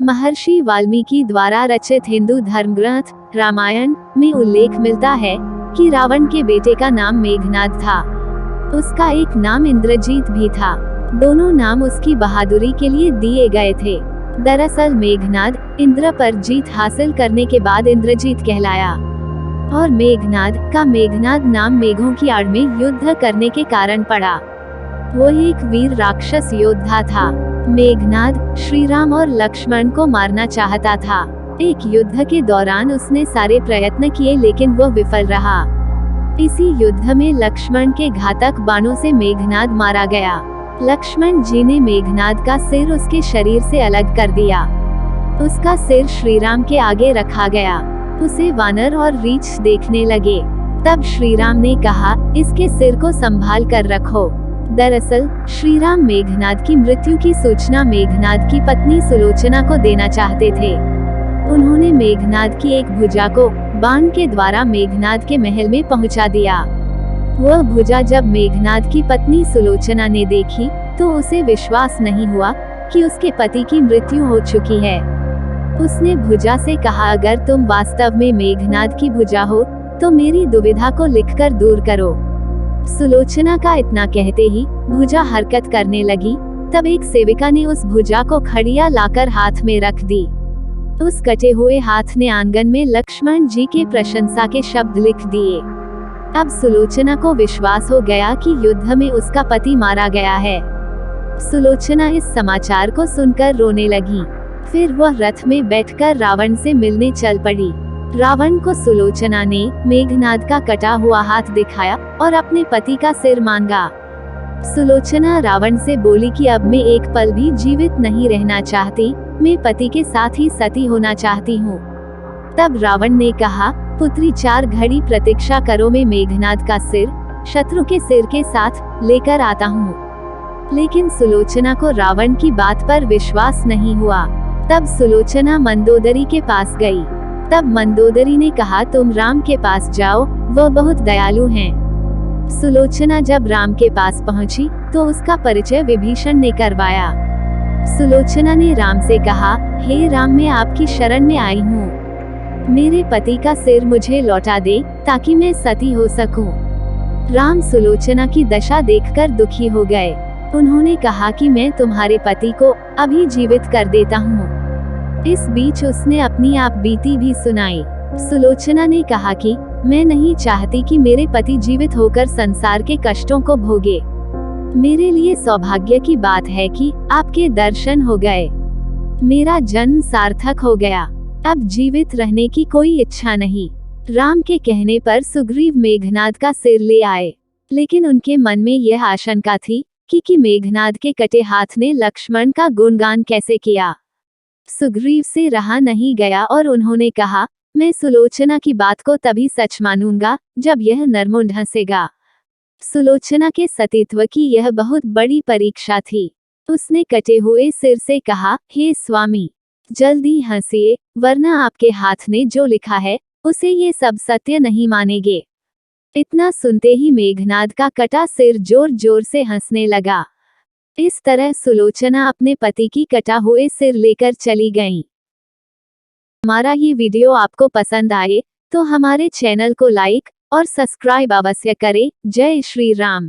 महर्षि वाल्मीकि द्वारा रचित हिंदू धर्म ग्रंथ रामायण में उल्लेख मिलता है कि रावण के बेटे का नाम मेघनाद था। उसका एक नाम इंद्रजीत भी था। दोनों नाम उसकी बहादुरी के लिए दिए गए थे। दरअसल मेघनाद इंद्र पर जीत हासिल करने के बाद इंद्रजीत कहलाया और मेघनाद नाम मेघों की आड़ में युद्ध करने के कारण पड़ा। वो एक वीर राक्षस योद्धा था। मेघनाद श्री राम और लक्ष्मण को मारना चाहता था। एक युद्ध के दौरान उसने सारे प्रयत्न किए लेकिन वो विफल रहा। इसी युद्ध में लक्ष्मण के घातक बाणों से मेघनाद मारा गया। लक्ष्मण जी ने मेघनाद का सिर उसके शरीर से अलग कर दिया। उसका सिर श्री राम के आगे रखा गया। उसे वानर और रीछ देखने लगे। तब श्री राम ने कहा, इसके सिर को संभाल कर रखो। दरअसल श्री राम मेघनाद की मृत्यु की सूचना मेघनाद की पत्नी सुलोचना को देना चाहते थे। उन्होंने मेघनाद की एक भुजा को बाण के द्वारा मेघनाद के महल में पहुंचा दिया। वह भुजा जब मेघनाद की पत्नी सुलोचना ने देखी तो उसे विश्वास नहीं हुआ कि उसके पति की मृत्यु हो चुकी है। उसने भुजा से कहा, अगर तुम वास्तव में मेघनाद की भुजा हो तो मेरी दुविधा को लिखकर दूर करो। सुलोचना का इतना कहते ही भुजा हरकत करने लगी। तब एक सेविका ने उस भुजा को खड़िया लाकर हाथ में रख दी। उस कटे हुए हाथ ने आंगन में लक्ष्मण जी के प्रशंसा के शब्द लिख दिए। अब सुलोचना को विश्वास हो गया कि युद्ध में उसका पति मारा गया है। सुलोचना इस समाचार को सुनकर रोने लगी। फिर वह रथ में बैठकर रावण से मिलने चल पड़ी। रावण को सुलोचना ने मेघनाद का कटा हुआ हाथ दिखाया और अपने पति का सिर मांगा। सुलोचना रावण से बोली कि अब मैं एक पल भी जीवित नहीं रहना चाहती, मैं पति के साथ ही सती होना चाहती हूँ। तब रावण ने कहा, पुत्री 4 घड़ी प्रतीक्षा करो, मैं मेघनाद का सिर शत्रु के सिर के साथ लेकर आता हूँ। लेकिन सुलोचना को रावण की बात पर विश्वास नहीं हुआ। तब सुलोचना मंदोदरी के पास गई। तब मंदोदरी ने कहा, तुम राम के पास जाओ, वह बहुत दयालु हैं। सुलोचना जब राम के पास पहुंची तो उसका परिचय विभीषण ने करवाया। सुलोचना ने राम से कहा, हे राम, मैं आपकी शरण में आई हूँ। मेरे पति का सिर मुझे लौटा दे ताकि मैं सती हो सकूं। राम सुलोचना की दशा देखकर दुखी हो गए। उन्होंने कहा कि मैं तुम्हारे पति को अभी जीवित कर देता हूँ। इस बीच उसने अपनी आप बीती भी सुनाई। सुलोचना ने कहा कि मैं नहीं चाहती कि मेरे पति जीवित होकर संसार के कष्टों को भोगे। मेरे लिए सौभाग्य की बात है कि आपके दर्शन हो गए। मेरा जन्म सार्थक हो गया। अब जीवित रहने की कोई इच्छा नहीं। राम के कहने पर सुग्रीव मेघनाद का सिर ले आए, लेकिन उनके मन में यह आशंका थी कि मेघनाद के कटे हाथ ने लक्ष्मण का गुणगान कैसे किया। सुग्रीव से रहा नहीं गया और उन्होंने कहा, मैं सुलोचना की बात को तभी सच मानूंगा जब यह नरमुंड हंसेगा। सुलोचना के सतीत्व की यह बहुत बड़ी परीक्षा थी। उसने कटे हुए सिर से कहा, हे स्वामी, जल्दी हंसिए, वरना आपके हाथ ने जो लिखा है उसे ये सब सत्य नहीं मानेंगे। इतना सुनते ही मेघनाद का कटा सिर जोर जोर से हंसने लगा। इस तरह सुलोचना अपने पति की कटा हुए सिर लेकर चली गईं। हमारा ये वीडियो आपको पसंद आए तो हमारे चैनल को लाइक और सब्सक्राइब अवश्य करें। जय श्री राम।